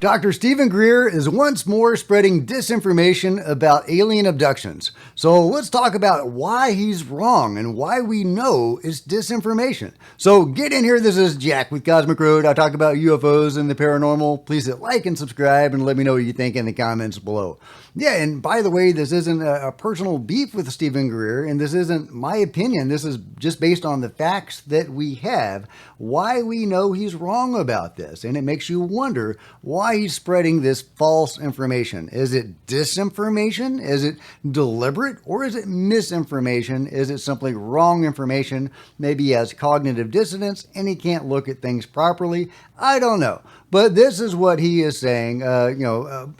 Dr. Stephen Greer is once more spreading disinformation about alien abductions. So let's talk about why he's wrong and why we know it's disinformation. So get in here. This is Jack with Cosmic Road. I talk about UFOs and the paranormal. Please hit like and subscribe and let me know what you think in the comments below. Yeah, and by the way, this isn't a personal beef with Stephen Greer, and this isn't my opinion. This is just based on the facts that we have, why we know he's wrong about this. And it makes you wonder why he's spreading this false information. Is it disinformation? Is it deliberate? Or is it misinformation? Is it simply wrong information? Maybe he has cognitive dissonance and he can't look at things properly. I don't know. But this is what he is saying.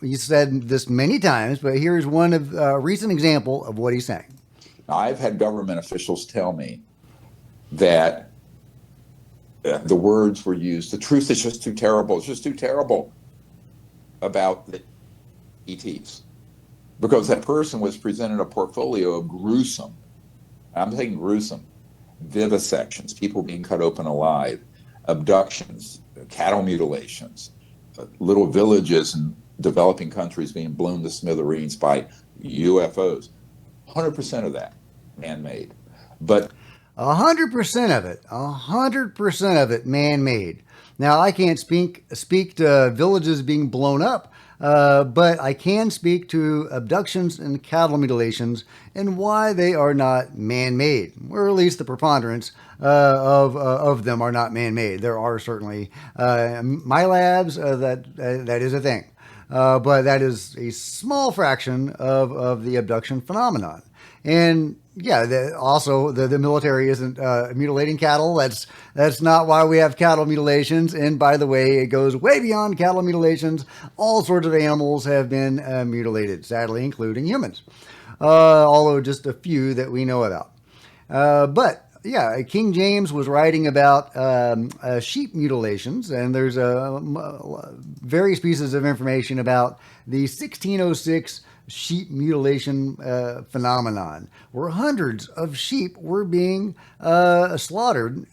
He said this many times, but here's one of a recent example of what he's saying. I've had government officials tell me that the words were used, the truth is just too terrible. It's just too terrible about the ETs. Because that person was presented a portfolio of gruesome, I'm saying gruesome, vivisections, people being cut open alive, abductions, cattle mutilations, little villages in developing countries being blown to smithereens by UFOs. 100% of that man-made. But 100% of it man-made. Now, I can't speak to villages being blown up, but I can speak to abductions and cattle mutilations and why they are not man-made, or at least the preponderance of them are not man-made. There are certainly my labs that is a thing, but that is a small fraction of the abduction phenomenon. And yeah, also the military isn't mutilating cattle. That's not why we have cattle mutilations. And by the way, it goes way beyond cattle mutilations. All sorts of animals have been mutilated, sadly, including humans. Although just a few that we know about. But yeah, King James was writing about sheep mutilations, and there's various pieces of information about the 1606 sheep mutilation phenomenon, where hundreds of sheep were being slaughtered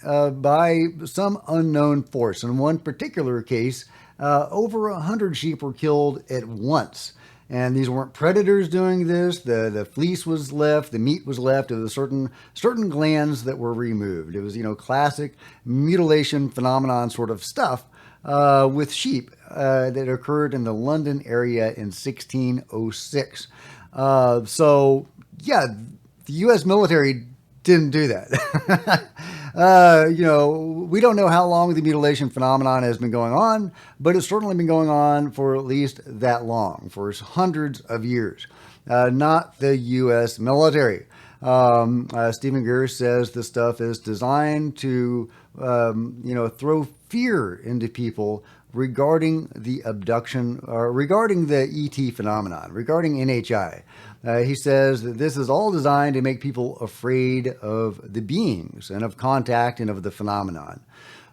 by some unknown force. In one particular case, over 100 sheep were killed at once. And these weren't predators doing this. The fleece was left, the meat was left. It was certain glands that were removed. It was, classic mutilation phenomenon sort of stuff with sheep that occurred in the London area in 1606. So, yeah, the U.S. military didn't do that. We don't know how long the mutilation phenomenon has been going on, but it's certainly been going on for at least that long, for hundreds of years. Not the U.S. military. Stephen Greer says this stuff is designed to, throw fear into people regarding the abduction, or regarding the ET phenomenon, regarding NHI. He says that this is all designed to make people afraid of the beings and of contact and of the phenomenon.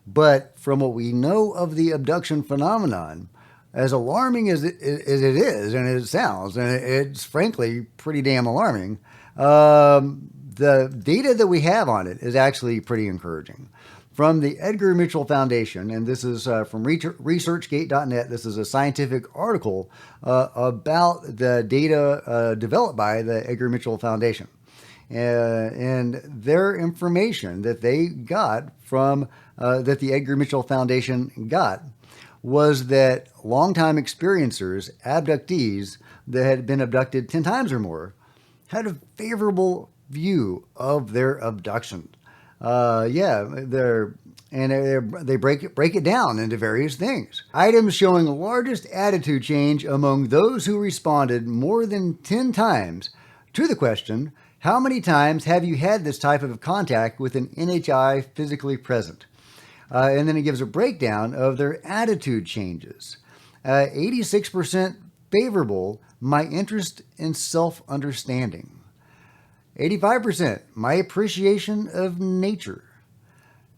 But from what we know of the abduction phenomenon, as alarming as it is, and it sounds, and it's frankly pretty damn alarming, the data that we have on it is actually pretty encouraging. From the Edgar Mitchell Foundation, and this is from researchgate.net. This is a scientific article about the data developed by the Edgar Mitchell Foundation. And their information that they got from, that the Edgar Mitchell Foundation got, was that longtime experiencers, abductees that had been abducted 10 times or more, had a favorable view of their abduction. They break it down into various things. Items showing largest attitude change among those who responded more than 10 times to the question, how many times have you had this type of contact with an NHI physically present? And then it gives a breakdown of their attitude changes. 86% favorable, my interest in self-understanding. 85%, my appreciation of nature.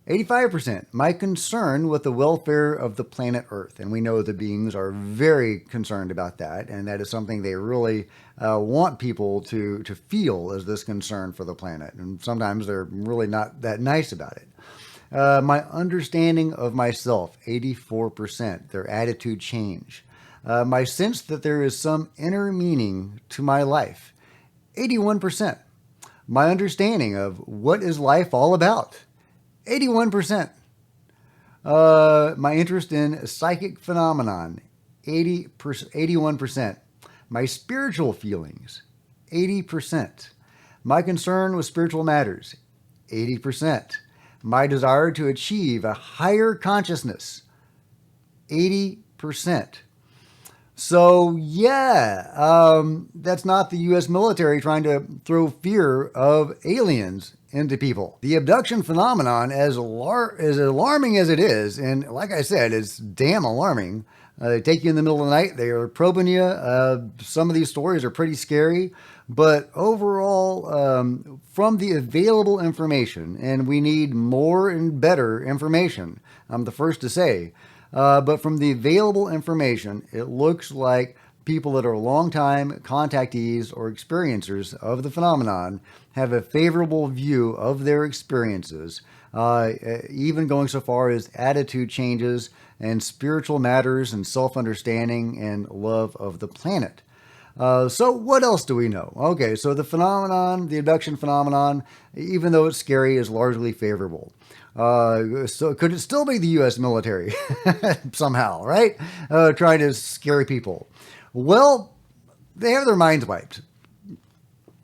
85%, my concern with the welfare of the planet Earth. And we know the beings are very concerned about that. And that is something they really want people to feel, is this concern for the planet. And sometimes they're really not that nice about it. My understanding of myself, 84%, their attitude change. My sense that there is some inner meaning to my life, 81%. My understanding of what is life all about, 81%. My interest in psychic phenomenon, 81%. My spiritual feelings, 80%. My concern with spiritual matters, 80%. My desire to achieve a higher consciousness, 80%. So, yeah, that's not the U.S. military trying to throw fear of aliens into people. The abduction phenomenon, as alarming as it is, and like I said, it's damn alarming. They take you in the middle of the night, they are probing you. Some of these stories are pretty scary, but overall, from the available information, and we need more and better information, I'm the first to say, but from the available information, it looks like people that are longtime contactees or experiencers of the phenomenon have a favorable view of their experiences, even going so far as attitude changes and spiritual matters and self-understanding and love of the planet. So what else do we know? Okay, so the phenomenon, the abduction phenomenon, even though it's scary, is largely favorable. So could it still be the U.S. military somehow, right? Trying to scare people? Well, they have their minds wiped.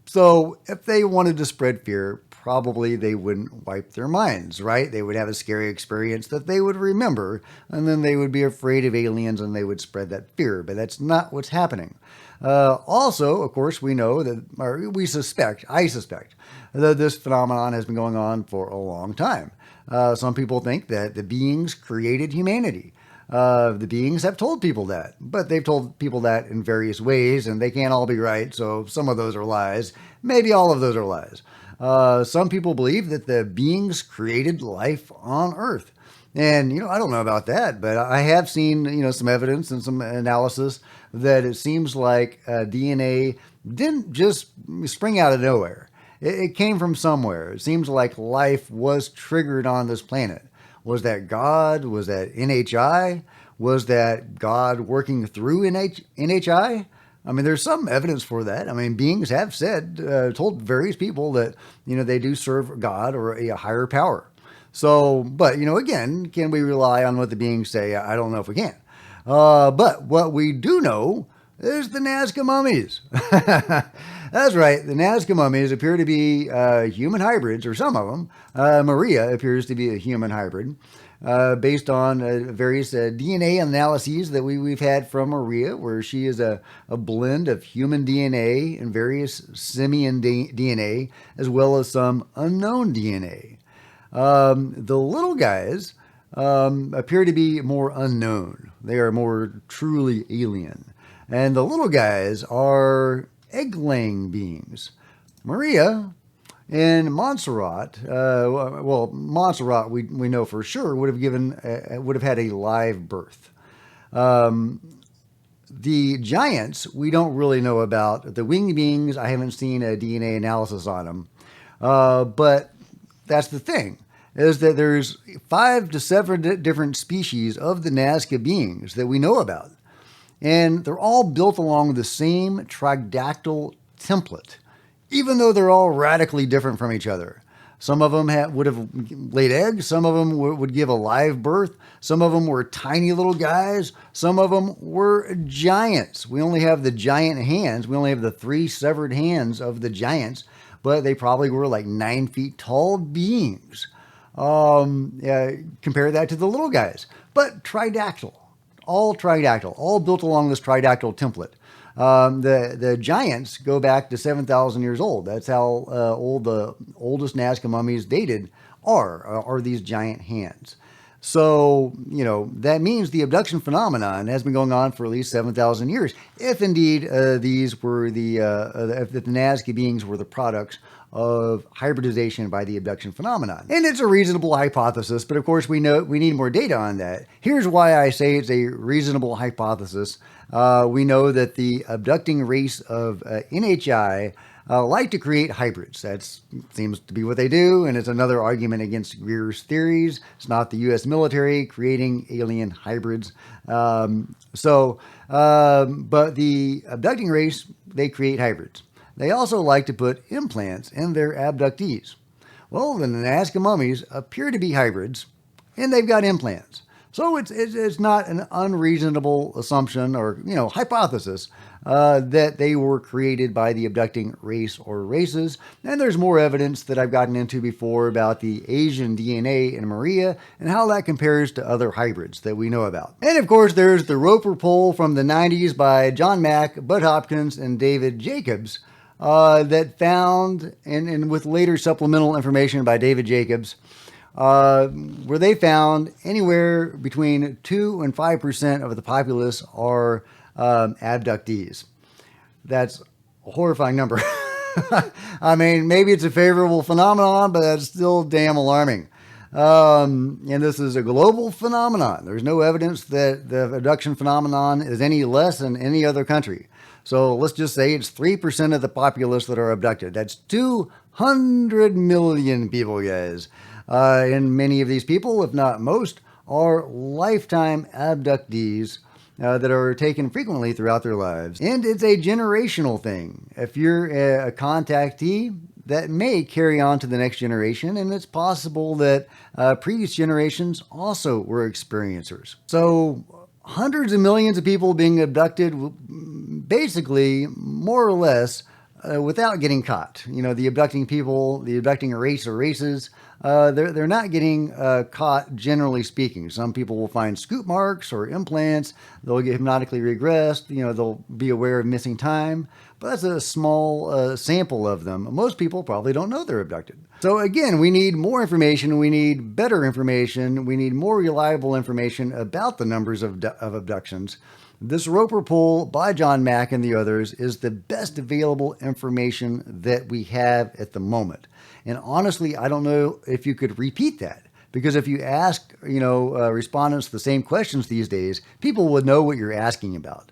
So if they wanted to spread fear, probably they wouldn't wipe their minds, right? They would have a scary experience that they would remember, and then they would be afraid of aliens and they would spread that fear. But that's not what's happening. Also, of course, we know that, or I suspect, that this phenomenon has been going on for a long time. Some people think that the beings created humanity. The beings have told people that, but they've told people that in various ways, and they can't all be right, so some of those are lies. Maybe all of those are lies. Some people believe that the beings created life on Earth. And, I don't know about that, but I have seen, some evidence and some analysis that it seems like DNA didn't just spring out of nowhere. It came from somewhere. It seems like life was triggered on this planet. Was that God? Was that NHI? Was that God working through NHI? I mean, there's some evidence for that. I mean, beings have told various people that, they do serve God or a higher power. So, but, again, can we rely on what the beings say? I don't know if we can. But what we do know is the Nasca mummies. That's right. The Nasca mummies appear to be human hybrids, or some of them. Maria appears to be a human hybrid, based on various DNA analyses that we've had from Maria, where she is a blend of human DNA and various simian DNA, as well as some unknown DNA. The little guys appear to be more unknown. They are more truly alien. And the little guys are egg-laying beings. Maria and Montserrat, Montserrat we know for sure would have had a live birth. The giants we don't really know about. The winged beings, I haven't seen a DNA analysis on them, but that's the thing, is that there's 5 to 7 different species of the Nasca beings that we know about. And they're all built along the same tridactyl template, even though they're all radically different from each other. Some of them would have laid eggs. Some of them would give a live birth. Some of them were tiny little guys. Some of them were giants. We only have the giant hands. We only have the 3 severed hands of the giants, but they probably were like 9 feet tall beings. Compare that to the little guys, but tridactyl. All tridactyl, all built along this tridactyl template. The giants go back to 7,000 years old. That's how old the oldest Nasca mummies dated are these giant hands. So, that means the abduction phenomenon has been going on for at least 7,000 years. If indeed these were if the Nasca beings were the products of hybridization by the abduction phenomenon. And it's a reasonable hypothesis, but of course we need more data on that. Here's why I say it's a reasonable hypothesis. We know that the abducting race of NHI like to create hybrids. That seems to be what they do, and it's another argument against Greer's theories. It's not the U.S. military creating alien hybrids. But the abducting race, they create hybrids. They also like to put implants in their abductees. Well, the Nasca mummies appear to be hybrids, and they've got implants. So it's not an unreasonable assumption or hypothesis that they were created by the abducting race or races. And there's more evidence that I've gotten into before about the Asian DNA in Maria and how that compares to other hybrids that we know about. And of course, there's the Roper poll from the 90s by John Mack, Bud Hopkins, and David Jacobs that found, and with later supplemental information by David Jacobs, where they found anywhere between 2 and 5% of the populace are abductees. That's a horrifying number. I mean, maybe it's a favorable phenomenon, but that's still damn alarming. And this is a global phenomenon. There's no evidence that the abduction phenomenon is any less in any other country. So let's just say it's 3% of the populace that are abducted. That's 200 million people, guys. And many of these people, if not most, are lifetime abductees that are taken frequently throughout their lives. And it's a generational thing. If you're a contactee, that may carry on to the next generation, and it's possible that previous generations also were experiencers. So hundreds of millions of people being abducted, basically, more or less, without getting caught. The abducting people, the abducting race or races, they're not getting caught, generally speaking. Some people will find scoop marks or implants. They'll get hypnotically regressed. They'll be aware of missing time. But that's a small sample of them. Most people probably don't know they're abducted. So again, we need more information. We need better information. We need more reliable information about the numbers of abductions. This Roper poll by John Mack and the others is the best available information that we have at the moment. And honestly, I don't know if you could repeat that. Because if you ask, respondents the same questions these days, people would know what you're asking about.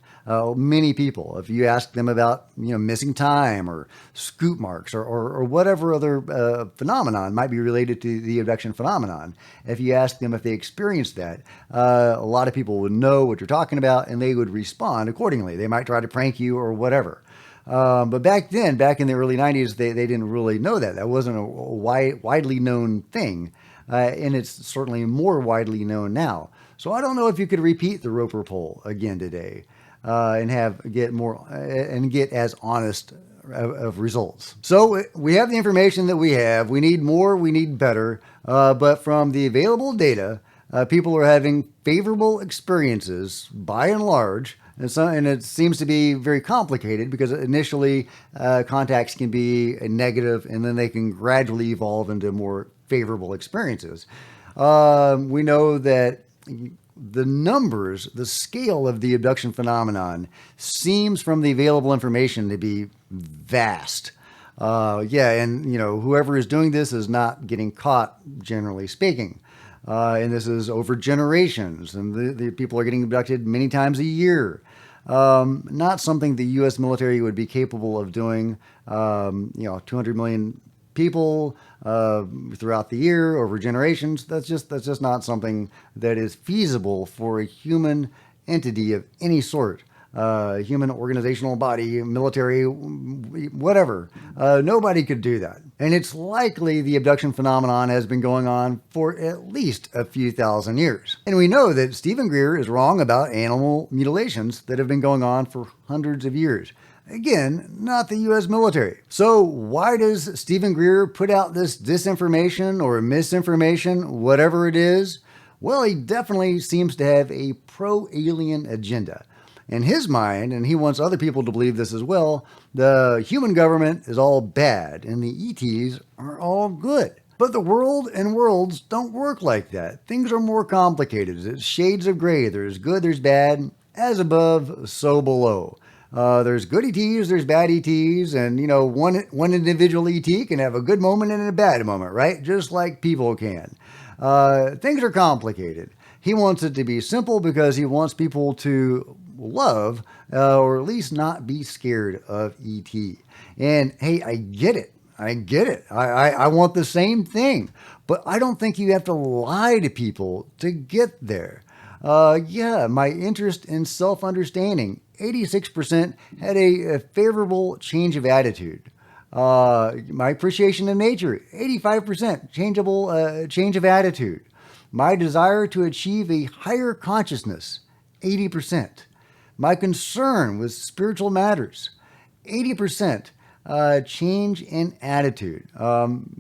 Many people, if you ask them about, missing time or scoop marks or whatever other phenomenon might be related to the abduction phenomenon, if you ask them if they experienced that, a lot of people would know what you're talking about and they would respond accordingly. They might try to prank you or whatever. But back in the early 90s, they didn't really know that. That wasn't a widely known thing. And it's certainly more widely known now. So I don't know if you could repeat the Roper poll again today. And get as honest of results. So we have the information that we have. We need more. We need better. But from the available data, people are having favorable experiences by and large. And it seems to be very complicated because initially contacts can be a negative and then they can gradually evolve into more favorable experiences. We know that the numbers, the scale of the abduction phenomenon seems from the available information to be vast. And whoever is doing this is not getting caught, generally speaking. And this is over generations, and the people are getting abducted many times a year. Not something the U.S. military would be capable of doing. 200 million people throughout the year over generations. That's just not something that is feasible for a human entity of any sort. Human organizational body, military, whatever. Nobody could do that. And it's likely the abduction phenomenon has been going on for at least a few thousand years. And we know that Stephen Greer is wrong about animal mutilations that have been going on for hundreds of years. Again, not the U.S. military. So why does Stephen Greer put out this disinformation or misinformation, whatever it is? Well, he definitely seems to have a pro-alien agenda. In his mind, and he wants other people to believe this as well, the human government is all bad and the ETs are all good. But the world and worlds don't work like that. Things are more complicated. It's shades of gray. There's good, there's bad. As above, so below. There's good ETs, there's bad ETs, and one individual ET can have a good moment and a bad moment, right? Just like people can. Things are complicated. He wants it to be simple because he wants people to love or at least not be scared of ET. And hey, I get it. I get it. I want the same thing. But I don't think you have to lie to people to get there. Yeah, my interest in self understanding, 86% had a favorable change of attitude. My appreciation of nature, 85% change of attitude. My desire to achieve a higher consciousness, 80%. My concern with spiritual matters, 80% change in attitude.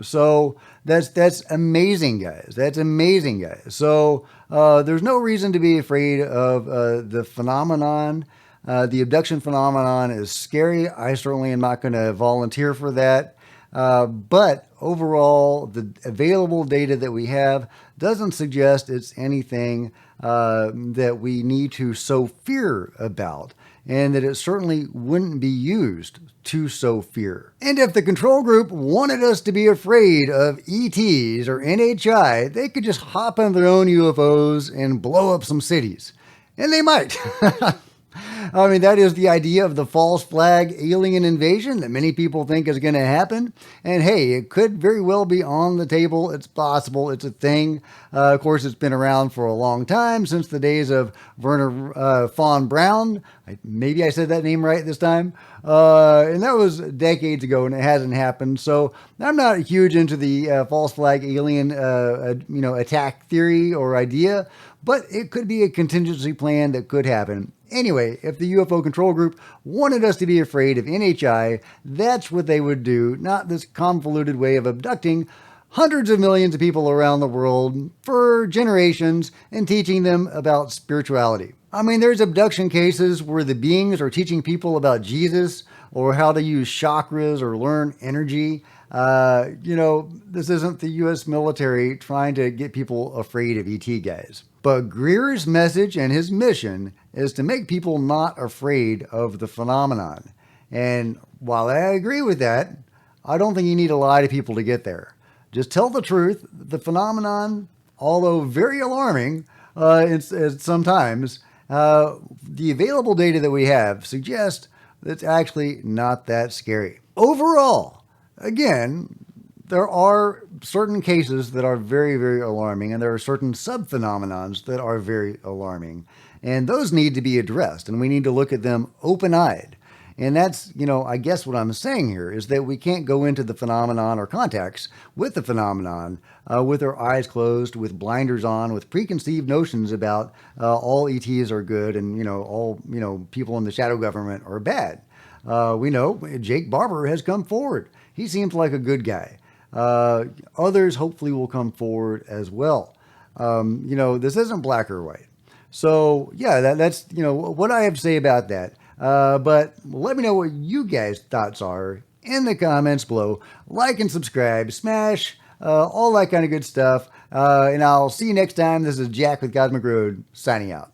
So that's amazing, guys. That's amazing, guys. So there's no reason to be afraid of the phenomenon. The abduction phenomenon is scary. I certainly am not going to volunteer for that. But overall, the available data that we have doesn't suggest it's anything that we need to sow fear about, and that it certainly wouldn't be used to sow fear. And if the control group wanted us to be afraid of ETs or NHI, they could just hop on their own UFOs and blow up some cities. And they might. I mean, that is the idea of the false flag alien invasion that many people think is going to happen. And hey, it could very well be on the table. It's possible. It's a thing. Of course, it's been around for a long time, since the days of Werner von Braun. Maybe I said that name right this time. And that was decades ago, and it hasn't happened. So I'm not huge into the false flag alien, attack theory or idea, but it could be a contingency plan that could happen. Anyway, if the UFO control group wanted us to be afraid of NHI, that's what they would do, not this convoluted way of abducting hundreds of millions of people around the world for generations and teaching them about spirituality. I mean, there's abduction cases where the beings are teaching people about Jesus or how to use chakras or learn energy. This isn't the U.S. military trying to get people afraid of ET guys. But Greer's message and his mission is to make people not afraid of the phenomenon. And while I agree with that, I don't think you need to lie to people to get there. Just tell the truth. The phenomenon, although very alarming sometimes, the available data that we have suggests that it's actually not that scary. Overall, again, there are certain cases that are very, very alarming, and there are certain subphenomenons that are very alarming. And those need to be addressed, and we need to look at them open-eyed. And that's, I guess what I'm saying here is that we can't go into the phenomenon or contacts with the phenomenon with our eyes closed, with blinders on, with preconceived notions about all ETs are good and, all, people in the shadow government are bad. We know Jake Barber has come forward. He seems like a good guy. Others hopefully will come forward as well. This isn't black or white. So yeah, that's, what I have to say about that. But let me know what you guys' thoughts are in the comments below. Like and subscribe, smash, all that kind of good stuff. And I'll see you next time. This is Jack with Cosmic Road signing out.